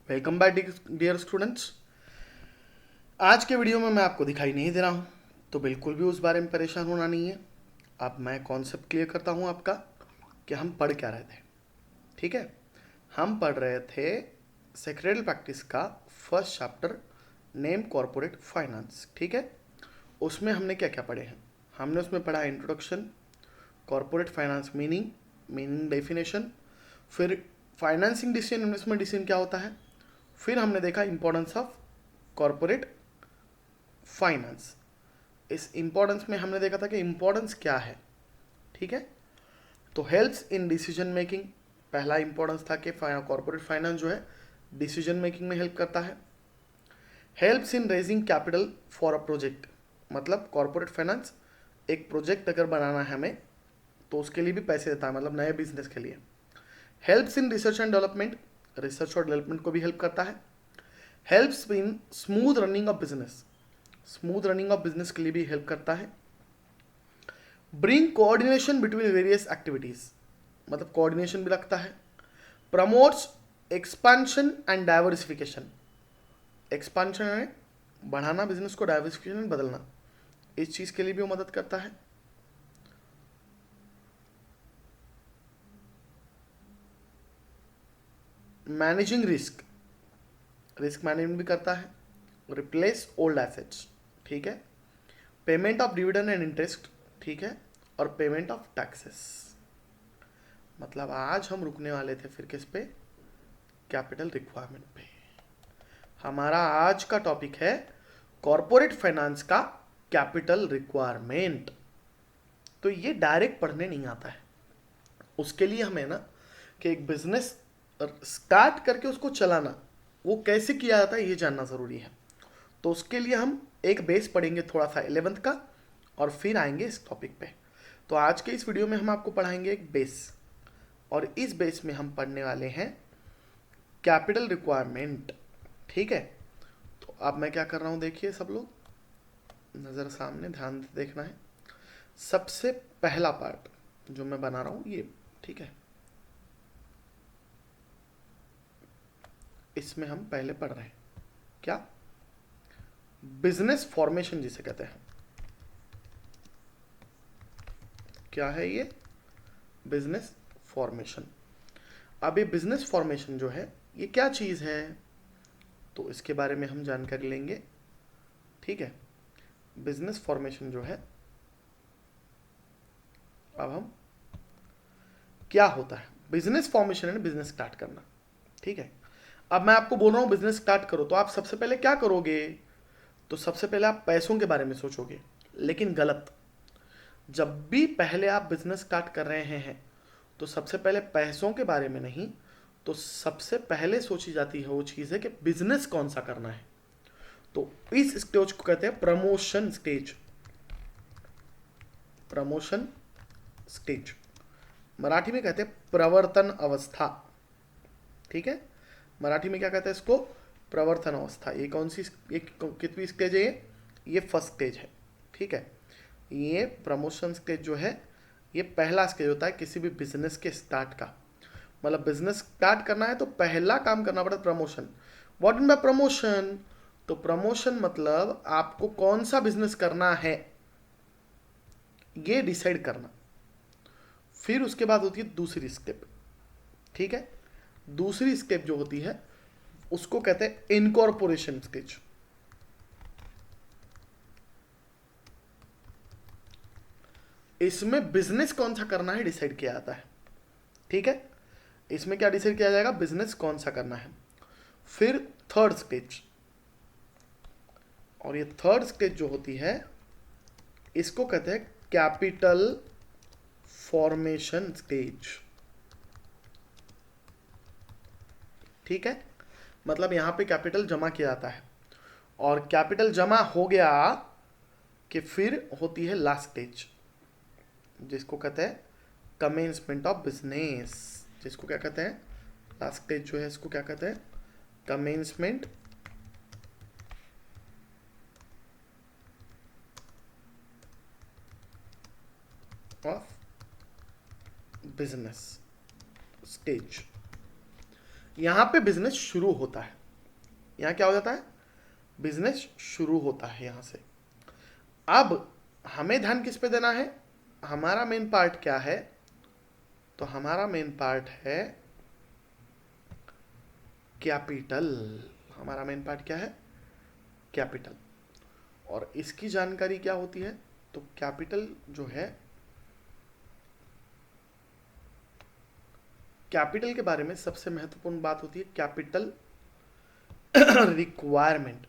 Welcome back dear students. आज के video में मैं आपको दिखाई नहीं दे रहा हूँ, तो बिल्कुल भी उस बारे में परेशान होना नहीं है। अब मैं कॉन्सेप्ट क्लियर करता हूँ आपका कि हम पढ़ क्या रहे थे। ठीक है, हम पढ़ रहे थे सेक्रेटरी प्रैक्टिस का first chapter name corporate finance. ठीक है, उसमें हमने क्या क्या पढ़े हैं। हमने उसमें पढ़ा introduction, corporate finance meaning definition, फिर फाइनेंसिंग डिसीजन, इन्वेस्टमेंट डिसीजन क्या होता है, फिर हमने देखा इंपॉर्टेंस ऑफ कॉरपोरेट फाइनेंस। इस इंपॉर्टेंस में हमने देखा था कि इंपॉर्टेंस क्या है। ठीक है, तो हेल्प्स इन डिसीजन मेकिंग, पहला इंपॉर्टेंस था कि कॉरपोरेट फाइनेंस जो है डिसीजन मेकिंग में हेल्प करता है। Helps in raising capital for a project, मतलब कॉरपोरेट फाइनेंस एक प्रोजेक्ट अगर बनाना है हमें तो उसके लिए भी पैसे देता है, मतलब नए बिजनेस के लिए। Helps in research and development, research और डेवलपमेंट को भी हेल्प करता है। Helps in smooth running of business, smooth running of business के लिए भी हेल्प करता है। Bring coordination between various activities, मतलब कोऑर्डिनेशन भी रखता है। Promotes expansion and diversification, expansion है बढ़ाना बिजनेस को, डाइवर्सिफिकेशन बदलना, इस चीज के लिए भी वो मदद करता है। मैनेजिंग रिस्क, रिस्क मैनेजमेंट भी करता है। रिप्लेस ओल्ड एसेट्स, ठीक है। Payment of dividend and interest, ठीक है। और पेमेंट ऑफ टैक्सेस। मतलब आज हम रुकने वाले थे फिर किस पे, कैपिटल रिक्वायरमेंट पे। हमारा आज का टॉपिक है कॉरपोरेट फाइनेंस का कैपिटल रिक्वायरमेंट। तो ये डायरेक्ट पढ़ने नहीं आता है, उसके लिए हमें ना कि एक बिजनेस स्टार्ट करके उसको चलाना वो कैसे किया जाता है ये जानना ज़रूरी है। तो उसके लिए हम एक बेस पढ़ेंगे थोड़ा सा 11th का, और फिर आएंगे इस टॉपिक पे। तो आज के इस वीडियो में हम आपको पढ़ाएंगे एक बेस, और इस बेस में हम पढ़ने वाले हैं कैपिटल रिक्वायरमेंट। ठीक है, तो अब मैं क्या कर रहा हूं, देखिए सब लोग नज़र सामने, ध्यान से देखना है। सबसे पहला पार्ट जो मैं बना रहा हूं ये, ठीक है, इसमें हम पहले पढ़ रहे हैं क्या, बिजनेस फॉर्मेशन जिसे कहते हैं। क्या है ये, बिजनेस फॉर्मेशन। अब ये बिजनेस फॉर्मेशन जो है ये क्या चीज़ है, तो इसके बारे में हम जानकारी लेंगे। ठीक है, बिजनेस फॉर्मेशन जो है, अब हम क्या होता है, बिजनेस फॉर्मेशन है बिजनेस स्टार्ट करना। ठीक है, अब मैं आपको बोल रहा हूं बिजनेस स्टार्ट करो, तो आप सबसे पहले क्या करोगे, तो सबसे पहले आप पैसों के बारे में सोचोगे। लेकिन गलत, जब भी पहले आप बिजनेस स्टार्ट कर रहे हैं तो सबसे पहले पैसों के बारे में नहीं, तो सबसे पहले सोची जाती है वो चीज़ है कि बिजनेस कौन सा करना है। तो इस स्टेज को कहते हैं promotion stage, promotion stage, Marathi में कहते हैं प्रवर्तन अवस्था। ठीक है, मराठी में क्या कहते हैं इसको, प्रवर्तन अवस्था। ये कौन सी, ये कितनी स्टेज है ये फर्स्ट स्टेज है। ठीक है, ये प्रमोशन स्टेज जो है ये पहला स्टेज होता है किसी भी बिजनेस के स्टार्ट का। मतलब बिजनेस स्टार्ट करना है तो पहला काम करना पड़ता है promotion. What in by promotion, तो प्रमोशन मतलब आपको कौन सा बिजनेस करना है ये डिसाइड करना। फिर उसके बाद होती है दूसरी स्टेप। ठीक है, दूसरी स्टेप जो होती है उसको कहते हैं इनकॉर्पोरेशन स्टेज। इसमें बिजनेस कौन सा करना है डिसाइड किया जाता है। ठीक है, इसमें क्या डिसाइड किया जाएगा, बिजनेस कौन सा करना है। फिर थर्ड स्टेज, और ये थर्ड स्टेज जो होती है इसको कहते हैं कैपिटल फॉर्मेशन स्टेज। ठीक है, मतलब यहां पे कैपिटल जमा किया जाता है, और कैपिटल जमा हो गया कि फिर होती है लास्ट स्टेज जिसको कहते हैं कमेंसमेंट ऑफ बिजनेस। जिसको क्या कहते हैं, लास्ट स्टेज जो है इसको क्या कहते हैं, कमेंसमेंट ऑफ बिजनेस स्टेज। यहां पे बिजनेस शुरू होता है। यहाँ क्या हो जाता है, बिजनेस शुरू होता है यहाँ से। अब हमें ध्यान किस पे देना है, हमारा मेन पार्ट क्या है, तो हमारा मेन पार्ट है कैपिटल। हमारा मेन पार्ट क्या है, कैपिटल। और इसकी जानकारी क्या होती है, तो कैपिटल जो है, कैपिटल के बारे में सबसे महत्वपूर्ण बात होती है कैपिटल रिक्वायरमेंट।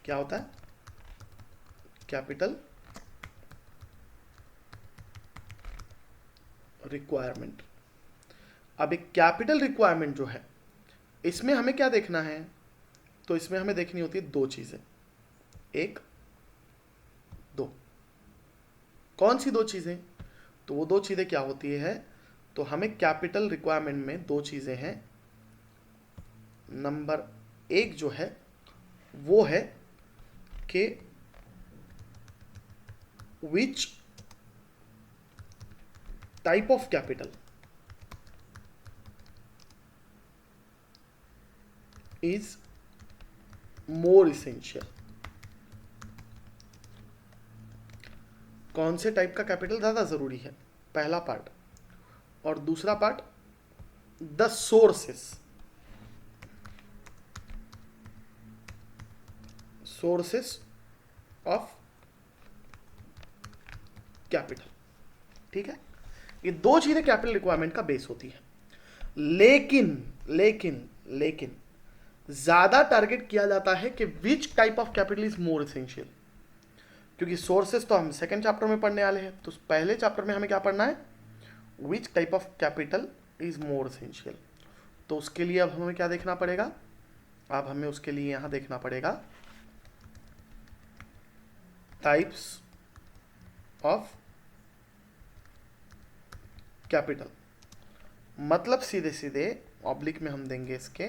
क्या होता है, कैपिटल रिक्वायरमेंट। अब एक कैपिटल रिक्वायरमेंट जो है, इसमें हमें क्या देखना है, तो इसमें हमें देखनी होती है दो चीजें, एक दो। कौन सी दो चीजें, तो वो दो चीजें क्या होती है, तो हमें कैपिटल रिक्वायरमेंट में दो चीजें हैं। नंबर एक जो है वो है कि which type of capital is more essential. कौन से टाइप का कैपिटल ज्यादा जरूरी है, पहला पार्ट। और दूसरा part, the sources of capital. ठीक है, ये दो चीजें कैपिटल रिक्वायरमेंट का बेस होती है। लेकिन लेकिन लेकिन ज्यादा टारगेट किया जाता है कि which type of capital is more essential, क्योंकि सोर्सेस तो हम सेकंड चैप्टर में पढ़ने वाले हैं। तो पहले चैप्टर में हमें क्या पढ़ना है, which type of capital is more essential. तो उसके लिए अब हमें क्या देखना पड़ेगा, अब हमें उसके लिए यहां देखना पड़ेगा टाइप्स ऑफ कैपिटल। मतलब सीधे सीधे ऑब्लिक में हम देंगे इसके,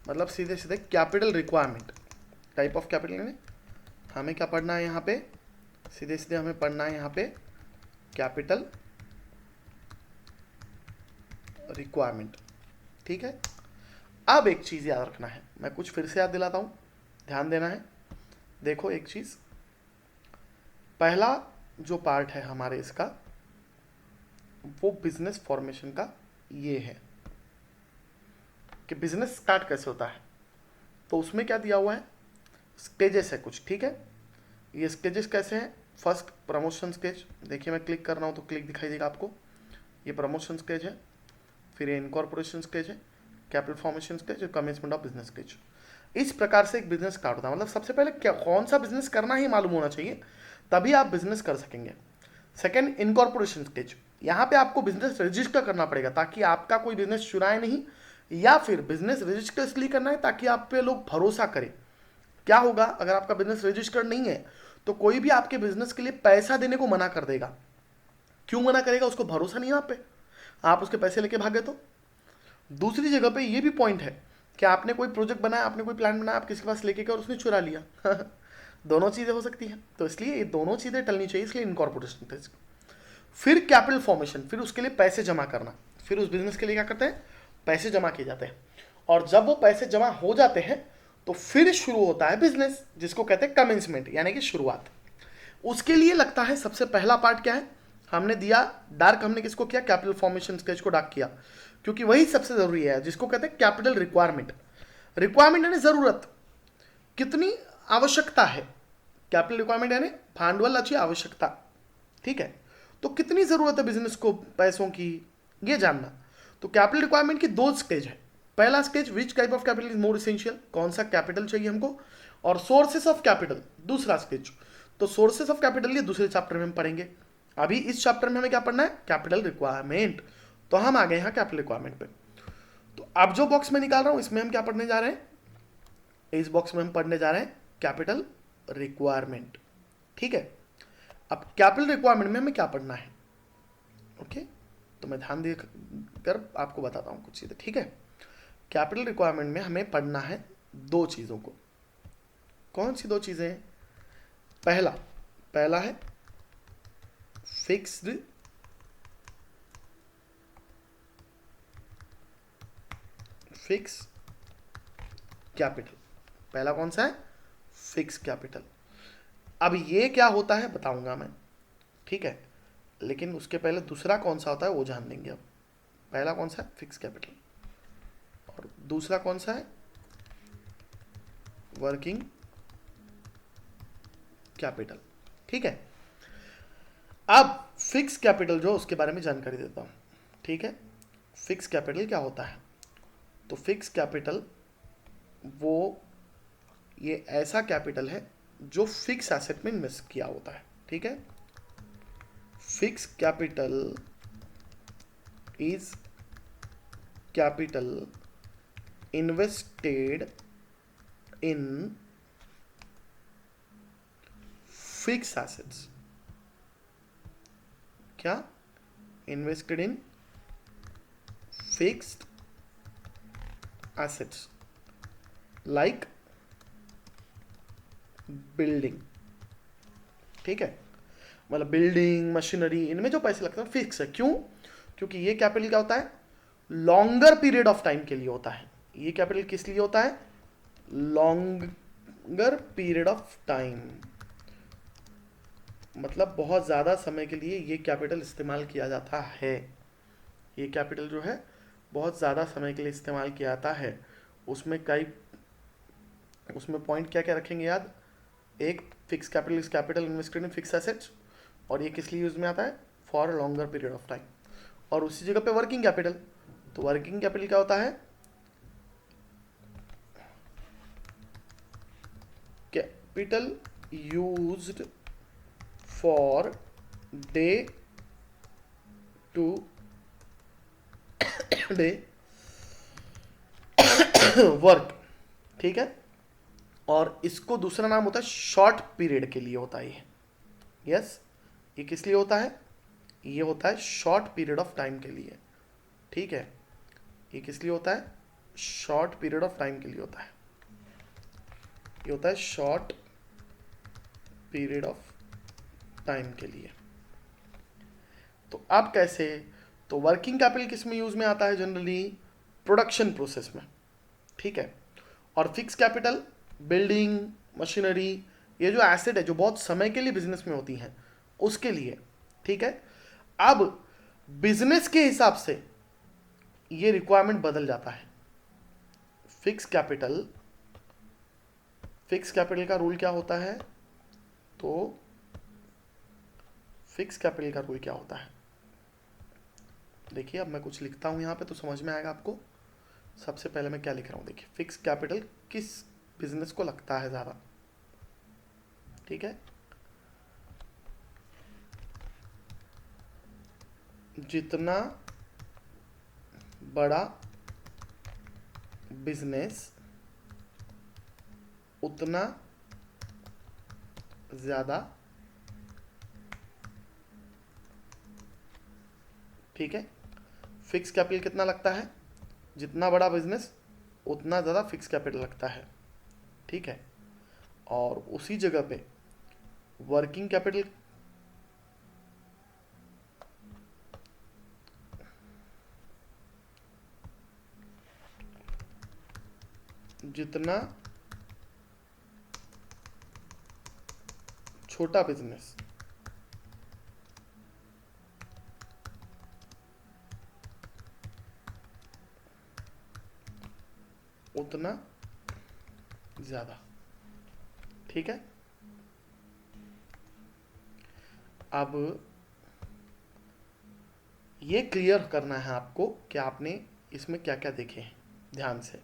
मतलब सीधे सीधे capital requirement, type of capital में हमें क्या पढ़ना है, यहाँ पे सीधे सीधे हमें पढ़ना है यहाँ पे कैपिटल रिक्वायरमेंट। ठीक है, अब एक चीज याद रखना है, मैं कुछ फिर से याद दिलाता हूं, ध्यान देना है। देखो एक चीज, पहला जो पार्ट है हमारे इसका, वो बिजनेस फॉर्मेशन का ये है कि बिजनेस स्टार्ट कैसे होता है। तो उसमें क्या दिया हुआ है, स्टेजेस है कुछ। ठीक है, ये स्टेजेस कैसे हैं, फर्स्ट प्रमोशन स्टेज, देखिए मैं क्लिक कर रहा हूँ तो क्लिक दिखाई देगा आपको, ये प्रमोशन स्टेज है, फिर ये इनकॉर्पोरेशन स्टेज है, कैपिटल फॉर्मेशन स्टेज और कमेंसमेंट ऑफ बिजनेस स्टेज। इस प्रकार से एक बिजनेस स्टार्ट होता है। मतलब सबसे पहले क्या, कौन सा बिजनेस करना ही मालूम होना चाहिए, तभी आप बिजनेस कर सकेंगे। सेकेंड, इनकॉर्पोरेशन स्टेज, यहाँ पे आपको बिजनेस रजिस्टर करना पड़ेगा ताकि आपका कोई बिजनेस चुराए नहीं, या फिर बिजनेस रजिस्टर इसलिए करना है ताकि आप पे लोग भरोसा करें। क्या होगा, अगर आपका बिजनेस रजिस्टर्ड नहीं है तो कोई भी आपके बिजनेस के लिए पैसा देने को मना कर देगा। क्यों मना करेगा, उसको भरोसा नहीं है आप पे, आप उसके पैसे लेके भागे तो। दूसरी जगह पे ये भी पॉइंट है कि आपने कोई प्रोजेक्ट बनाया, आपने कोई प्लान बनाया, आप किसी के पास लेके गए और उसने चुरा लिया दोनों चीजें हो सकती हैं, तो इसलिए ये दोनों चीजें टलनी चाहिए, इसलिए इनकॉर्पोरेशन टेस्ट। फिर कैपिटल फॉर्मेशन, फिर उसके लिए पैसे जमा करना, फिर उस बिजनेस के लिए क्या करते हैं, पैसे जमा किए जाते हैं। और जब वो पैसे जमा हो जाते हैं तो फिर शुरू होता है बिजनेस, जिसको कहते हैं कमेंसमेंट, यानी कि शुरुआत। उसके लिए लगता है सबसे पहला पार्ट क्या है, हमने दिया डार्क, हमने किसको किया, कैपिटल फॉर्मेशन स्टेज को डार्क किया, क्योंकि वही सबसे जरूरी है, जिसको कहते हैं कैपिटल रिक्वायरमेंट। रिक्वायरमेंट यानी जरूरत, कितनी आवश्यकता है, कैपिटल रिक्वायरमेंट यानी भांडवल अच्छी आवश्यकता। ठीक है, तो कितनी जरूरत है बिजनेस को पैसों की, ये जानना। तो कैपिटल रिक्वायरमेंट की दो स्टेज है। पहला stage, which type of capital is more essential, कौन सा कैपिटल चाहिए हमको, और सोर्सेस ऑफ कैपिटल दूसरा स्टेज। तो सोर्सेस ऑफ कैपिटल ये दूसरे चैप्टर में हम पढ़ेंगे। अभी इस चैप्टर में हमें क्या पढ़ना है, कैपिटल रिक्वायरमेंट। तो हम आ गए यहाँ कैपिटल रिक्वायरमेंट पे। तो अब जो बॉक्स में निकाल रहा हूं इसमें हम क्या पढ़ने जा रहे हैं, इस बॉक्स में हम पढ़ने जा रहे हैं कैपिटल रिक्वायरमेंट। ठीक है, अब कैपिटल रिक्वायरमेंट में हमें क्या पढ़ना है, ओके तो मैं ध्यान देकर आपको बताता हूं कुछ चीजें। ठीक है, कैपिटल रिक्वायरमेंट में हमें पढ़ना है दो चीजों को। कौन सी दो चीजें हैं, पहला है फिक्स्ड कैपिटल। पहला कौन सा है? Fix capital. अब ये क्या होता है बताऊंगा मैं, ठीक है, लेकिन उसके पहले दूसरा कौन सा होता है वो जान लेंगे। अब पहला कौन सा है? फिक्स कैपिटल, और दूसरा कौन सा है? Working capital. ठीक है, अब फिक्स कैपिटल जो उसके बारे में जानकारी देता हूं। ठीक है, फिक्स कैपिटल क्या होता है? तो फिक्स कैपिटल वो ये ऐसा कैपिटल है जो फिक्स एसेट में इन्वेस्ट किया होता है। ठीक है, fix capital is capital invested in fix assets. क्या? Invested in fixed assets like building. ठीक है, मतलब बिल्डिंग, मशीनरी, इनमें जो पैसे लगते हैं फिक्स है। क्यों? क्योंकि ये कैपिटल क्या होता है? लॉन्गर पीरियड ऑफ टाइम के लिए होता है। ये कैपिटल किस लिए होता है? लॉन्गर पीरियड ऑफ टाइम, मतलब बहुत ज़्यादा समय के लिए ये कैपिटल इस्तेमाल किया जाता है। ये कैपिटल जो है बहुत ज़्यादा समय के लिए इस्तेमाल किया जाता है। उसमें पॉइंट क्या क्या रखेंगे याद? एक, fix capital is capital invested in fix assets, और ये किस लिए यूज में आता है? For longer period of time. और उसी जगह पे वर्किंग कैपिटल, तो वर्किंग कैपिटल क्या होता है? Capital used for day to day work. ठीक है, और इसको दूसरा नाम होता है शॉर्ट पीरियड के लिए होता है ये। यस, ये किस लिए होता है? ये होता है शॉर्ट पीरियड ऑफ टाइम के लिए। ठीक है, ये किस लिए होता है? शॉर्ट पीरियड ऑफ टाइम के लिए होता है। ये होता है शॉर्ट पीरियड ऑफ टाइम के लिए। तो अब कैसे? तो वर्किंग कैपिटल किस में यूज में आता है? जनरली प्रोडक्शन प्रोसेस में। ठीक है, और फिक्स कैपिटल बिल्डिंग, मशीनरी, ये जो एसेट है जो बहुत समय के लिए बिजनेस में होती हैं उसके लिए। ठीक है, अब बिजनेस के हिसाब से ये रिक्वायरमेंट बदल जाता है। फिक्स कैपिटल का रूल क्या होता है? तो फिक्स कैपिटल का रूल क्या होता है? देखिए, अब मैं कुछ लिखता हूं यहां पे तो समझ में आएगा आपको। सबसे पहले मैं क्या लिख रहा हूं, देखिए, फिक्स कैपिटल किस बिजनेस को लगता है ज़्यादा। ठीक है, जितना बड़ा बिजनेस उतना ज़्यादा। ठीक है, फिक्स कैपिटल कितना लगता है? जितना बड़ा बिजनेस उतना ज़्यादा फिक्स कैपिटल लगता है। ठीक है, और उसी जगह पे वर्किंग कैपिटल जितना छोटा बिजनेस उतना ज़्यादा। ठीक है, अब ये क्लियर करना है आपको कि आपने इसमें क्या क्या देखे हैं ध्यान से।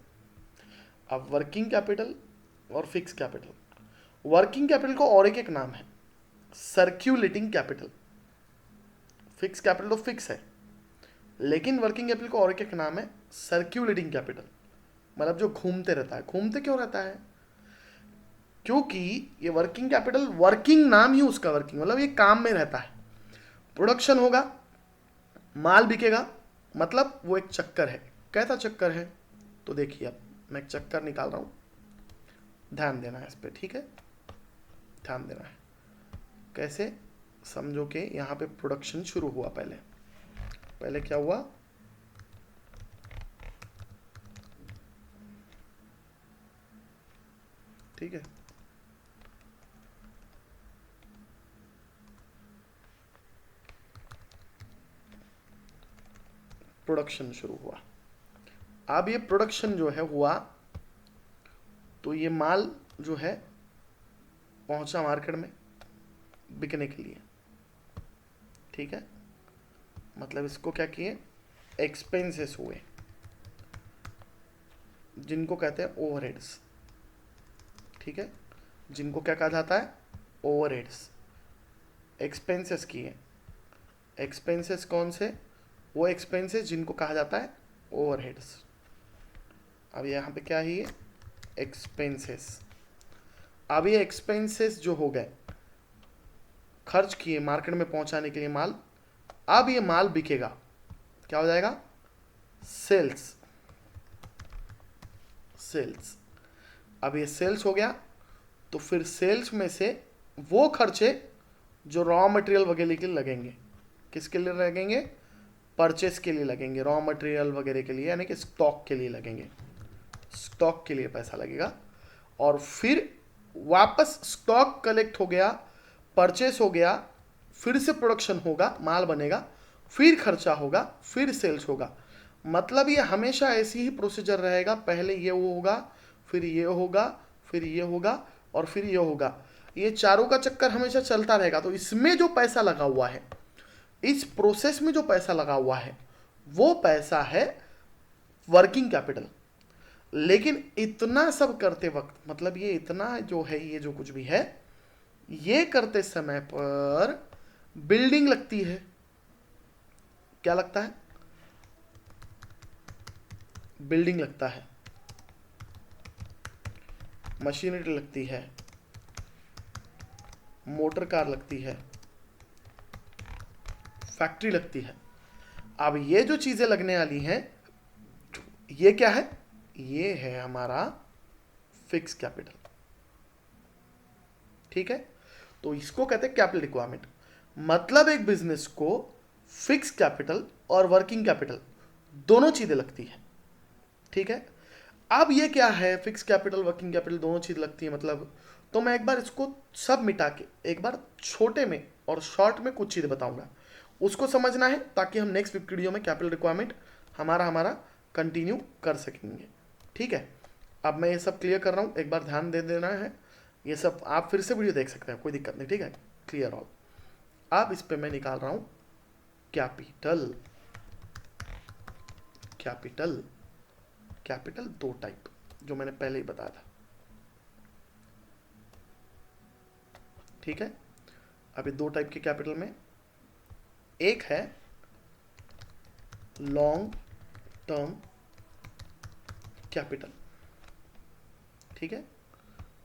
अब वर्किंग कैपिटल और फिक्स कैपिटल। वर्किंग कैपिटल को और एक नाम है सर्क्यूलेटिंग कैपिटल। फिक्स कैपिटल तो फिक्स है, लेकिन वर्किंग कैपिटल को और एक नाम है सर्क्यूलेटिंग कैपिटल, मतलब जो घूमते रहता है। घूमते क्यों रहता है? क्योंकि ये वर्किंग कैपिटल, वर्किंग नाम ही उसका वर्किंग, मतलब ये काम में रहता है। प्रोडक्शन होगा, माल बिकेगा, मतलब वो एक चक्कर है। कैसा चक्कर है? तो देखिए, अब मैं एक चक्कर निकाल रहा हूं, ध्यान देना है इस पर। ठीक है, ध्यान देना है। कैसे? समझो कि यहां पे प्रोडक्शन शुरू हुआ। पहले क्या हुआ? ठीक है। प्रोडक्शन शुरू हुआ। अब ये प्रोडक्शन जो है हुआ, तो ये माल जो है पहुंचा मार्केट में बिकने के लिए, ठीक है। मतलब इसको क्या किए, एक्सपेंसेस हुए, जिनको कहते हैं ओवरहेड्स, ठीक है। जिनको क्या कहा जाता है, ओवरहेड्स। एक्सपेंसेस किए, एक्सपेंसेस कौन से, वो एक्सपेंसेस जिनको कहा जाता है ओवरहेड्स। अब यहाँ पे क्या है, ये एक्सपेंसेस। अब ये एक्सपेंसेस जो हो गए, खर्च किए मार्केट में पहुंचाने के लिए माल, अब ये माल बिकेगा, क्या हो जाएगा, सेल्स। सेल्स, अब ये सेल्स हो गया, तो फिर सेल्स में से वो खर्चे जो रॉ मटेरियल वगैरह के लिए लगेंगे, किसके लिए लगेंगे, परचेस के लिए लगेंगे, रॉ मटेरियल वगैरह के लिए, यानी कि स्टॉक के लिए लगेंगे, स्टॉक के लिए पैसा लगेगा। और फिर वापस स्टॉक कलेक्ट हो गया, परचेस हो गया, फिर से प्रोडक्शन होगा, माल बनेगा, फिर खर्चा होगा, फिर सेल्स होगा। मतलब ये हमेशा ऐसी ही प्रोसीजर रहेगा, पहले ये वो होगा, फिर ये होगा, फिर ये होगा, और फिर ये होगा। ये चारों का चक्कर हमेशा चलता रहेगा। तो इसमें जो पैसा लगा हुआ है, इस प्रोसेस में जो पैसा लगा हुआ है, वो पैसा है वर्किंग कैपिटल। लेकिन इतना सब करते वक्त, मतलब ये इतना जो है, ये जो कुछ भी है, ये करते समय पर बिल्डिंग लगती है। क्या लगता है, बिल्डिंग लगता है, मशीनरी लगती है, मोटर कार लगती है, फैक्ट्री लगती है। अब ये जो चीजें लगने वाली हैं, ये क्या है, ये है हमारा फिक्स कैपिटल, ठीक है। तो इसको कहते हैं कैपिटल रिक्वायरमेंट। मतलब एक बिजनेस को फिक्स कैपिटल और वर्किंग कैपिटल दोनों चीजें लगती है, ठीक है। अब ये क्या है, फिक्स कैपिटल वर्किंग कैपिटल दोनों चीज लगती है, मतलब तो मैं एक बार इसको सब मिटा के एक बार छोटे में और शॉर्ट में कुछ चीजें बताऊंगा, उसको समझना है, ताकि हम नेक्स्ट वीडियो में कैपिटल रिक्वायरमेंट हमारा कंटिन्यू कर सकेंगे, ठीक है। अब मैं ये सब क्लियर कर रहा हूँ, एक बार ध्यान दे देना है। ये सब आप फिर से वीडियो देख सकते हैं, कोई दिक्कत नहीं, ठीक है। Clear all. अब इस पे मैं निकाल रहा हूँ कैपिटल। कैपिटल, कैपिटल दो टाइप, जो मैंने पहले ही बताया था, ठीक है। अभी दो टाइप के कैपिटल में, एक है लॉन्ग टर्म कैपिटल, ठीक है,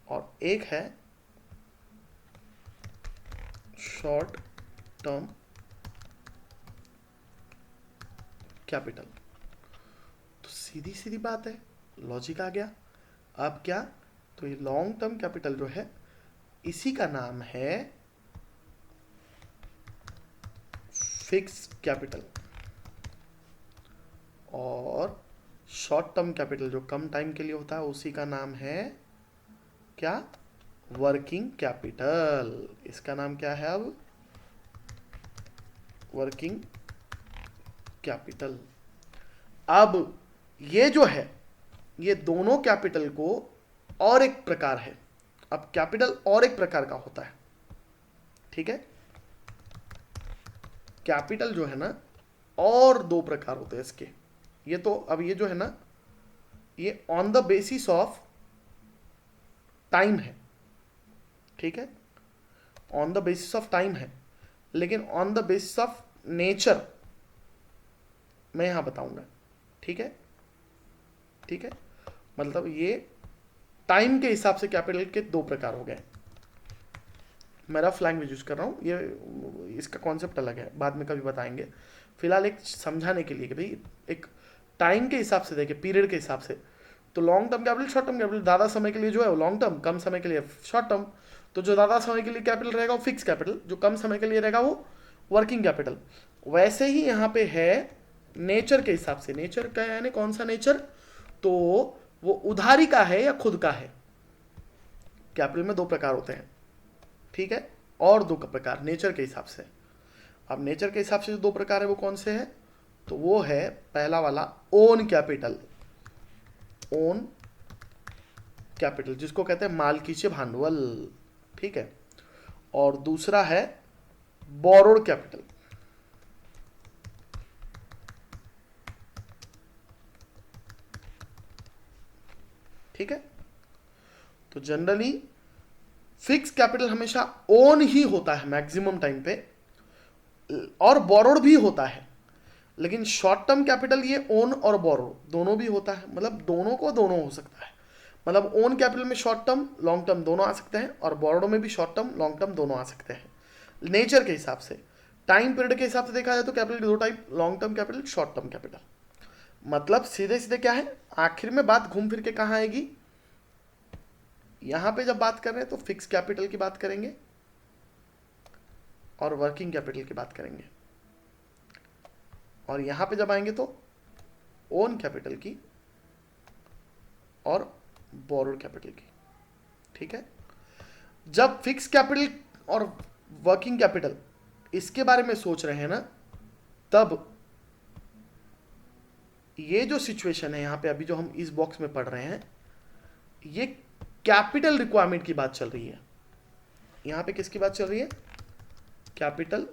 और एक है शॉर्ट टर्म कैपिटल। तो सीधी सीधी बात है, लॉजिक आ गया। अब क्या, तो ये लॉन्ग टर्म कैपिटल जो है, इसी का नाम है फिक्स कैपिटल, और शॉर्ट टर्म कैपिटल जो कम टाइम के लिए होता है, उसी का नाम है क्या, वर्किंग कैपिटल। इसका नाम क्या है अब, वर्किंग कैपिटल। अब ये जो है, ये दोनों कैपिटल को और एक प्रकार है। अब कैपिटल और एक प्रकार का होता है, ठीक है। कैपिटल जो है ना, और दो प्रकार होते हैं इसके। ये तो अब ये जो है ना, ये on the basis of time है, ठीक है, on the basis of time है। लेकिन on the basis of nature मैं यहां बताऊंगा, ठीक है, ठीक है। मतलब ये टाइम के हिसाब से कैपिटल के दो प्रकार हो गए। मैं रफ लैंग्वेज यूज कर रहा हूँ, ये इसका कॉन्सेप्ट अलग है, बाद में कभी बताएंगे। फिलहाल एक समझाने के लिए कि भाई एक टाइम के हिसाब से देखे, पीरियड के हिसाब से, तो long term capital, short term capital, ज़्यादा समय के लिए जो है वो लॉन्ग टर्म, कम समय के लिए शॉर्ट टर्म। तो जो ज़्यादा समय के लिए कैपिटल रहेगा वो फिक्स कैपिटल, जो कम समय के लिए रहेगा वो वर्किंग कैपिटल। वैसे ही यहाँ पे है नेचर के हिसाब से। नेचर का यानी कौन सा नेचर, तो वो उधारी का है या खुद का है, कैपिटल में दो प्रकार होते हैं, ठीक है, और दो प्रकार नेचर के हिसाब से। अब नेचर के हिसाब से जो दो प्रकार है वो कौन से हैं, तो वो है पहला वाला ओन कैपिटल, ओन कैपिटल जिसको कहते हैं मालकीचे भांडवल, ठीक है, और दूसरा है बोरोड कैपिटल। ठीक है, तो जनरली फिक्स कैपिटल हमेशा ओन ही होता है मैक्सिमम टाइम पे, और बोरोड भी होता है, लेकिन शॉर्ट टर्म कैपिटल ये ओन और बोरोड दोनों भी होता है, मतलब दोनों को दोनों हो सकता है। मतलब ओन कैपिटल में शॉर्ट टर्म लॉन्ग टर्म दोनों आ सकते हैं, और बोरोड में भी शॉर्ट टर्म लॉन्ग टर्म दोनों आ सकते हैं। नेचर के हिसाब से, टाइम पीरियड के हिसाब से देखा जाए तो कैपिटल दो type, long term capital, short term capital. मतलब सीधे सीधे क्या है, आखिर में बात घूम फिर के कहाँ आएगी, यहां पे जब बात कर रहे हैं तो फिक्स कैपिटल की बात करेंगे और वर्किंग कैपिटल की बात करेंगे, और यहां पे जब आएंगे तो ओन कैपिटल की और बोरोड कैपिटल की। ठीक है, जब फिक्स कैपिटल और वर्किंग कैपिटल इसके बारे में सोच रहे हैं ना, तब ये जो सिचुएशन है यहां पे अभी जो हम इस बॉक्स में पढ़ रहे हैं, ये कैपिटल रिक्वायरमेंट की बात चल रही है। यहां पे किसकी बात चल रही है, कैपिटल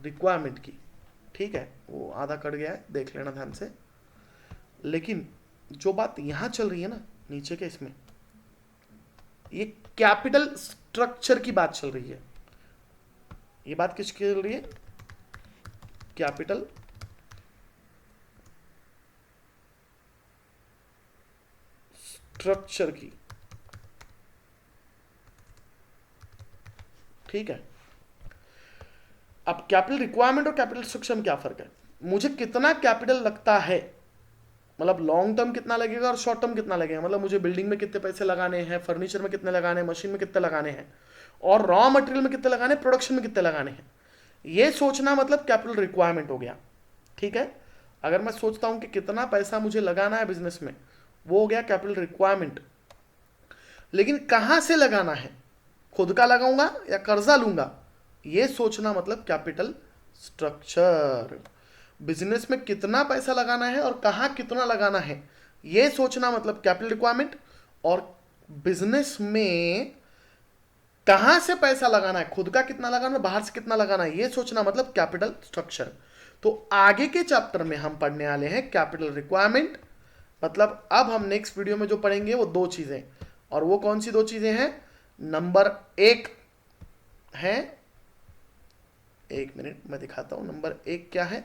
रिक्वायरमेंट की। ठीक है, वो आधा कट गया है, देख लेना ध्यान से। लेकिन जो बात यहां चल रही है ना नीचे के इसमें, ये कैपिटल स्ट्रक्चर की बात चल रही है। ये बात किसकी चल रही है, कैपिटल स्ट्रक्चर की। ठीक है, अब कैपिटल रिक्वायरमेंट और कैपिटल स्ट्रक्चर में क्या फर्क है, मुझे कितना कैपिटल लगता है, मतलब लॉन्ग टर्म कितना लगेगा और शॉर्ट टर्म कितना लगेगा, मतलब मुझे बिल्डिंग में कितने पैसे लगाने हैं, फर्नीचर में कितने लगाने हैं, मशीन में कितने लगाने हैं, और रॉ मटेरियल में कितने लगाने हैं, प्रोडक्शन में कितने लगाने हैं, ये सोचना मतलब कैपिटल रिक्वायरमेंट हो गया। ठीक है, अगर मैं सोचता हूं कि कितना पैसा मुझे लगाना है बिजनेस में, वो हो गया कैपिटल रिक्वायरमेंट। लेकिन कहां से लगाना है, खुद का लगाऊंगा या कर्जा लूंगा, ये सोचना मतलब कैपिटल स्ट्रक्चर। बिजनेस में कितना पैसा लगाना है और कहां कितना लगाना है, ये सोचना मतलब कैपिटल रिक्वायरमेंट। और बिजनेस में कहां से पैसा लगाना है, खुद का कितना लगाना है, बाहर से कितना लगाना है, ये सोचना मतलब कैपिटल स्ट्रक्चर। तो आगे के चैप्टर में हम पढ़ने वाले हैं कैपिटल रिक्वायरमेंट। मतलब अब हम नेक्स्ट वीडियो में जो पढ़ेंगे वो दो चीजें, और वो कौन सी दो चीजें हैं, नंबर एक है, एक मिनट मैं दिखाता हूं, नंबर एक क्या है,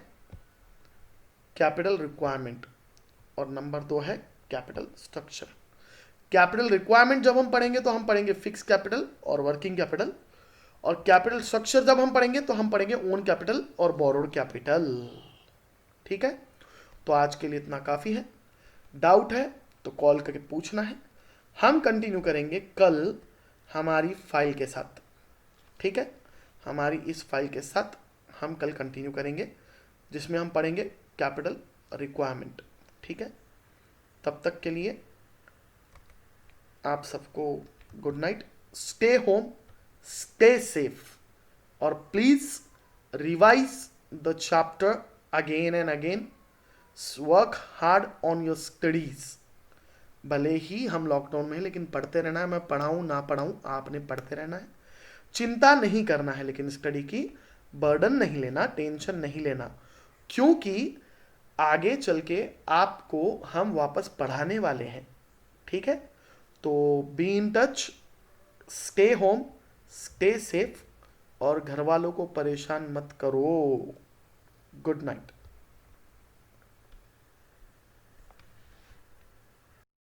कैपिटल रिक्वायरमेंट, और नंबर दो है कैपिटल स्ट्रक्चर। कैपिटल रिक्वायरमेंट जब हम पढ़ेंगे तो हम पढ़ेंगे फिक्स कैपिटल और वर्किंग कैपिटल, और कैपिटल स्ट्रक्चर जब हम पढ़ेंगे तो हम पढ़ेंगे ओन कैपिटल और बोरोड कैपिटल। ठीक है, तो आज के लिए इतना काफी है। डाउट है तो कॉल करके पूछना है, हम कंटिन्यू करेंगे कल हमारी फाइल के साथ। ठीक है, हमारी इस फाइल के साथ हम कल कंटिन्यू करेंगे, जिसमें हम पढ़ेंगे कैपिटल रिक्वायरमेंट। ठीक है, तब तक के लिए आप सबको good night, stay home, stay safe, और please revise the chapter again and again, work hard on your studies. भले ही हम लॉकडाउन में हैं, लेकिन पढ़ते रहना है, मैं पढ़ाऊं ना पढ़ाऊं आपने पढ़ते रहना है, चिंता नहीं करना है, लेकिन स्टडी की बर्डन नहीं लेना, टेंशन नहीं लेना, क्योंकि आगे चल के आपको हम वापस पढ़ाने वाले हैं। ठीक है, तो be in touch, stay home, stay safe, और घर वालों को परेशान मत करो। Good night.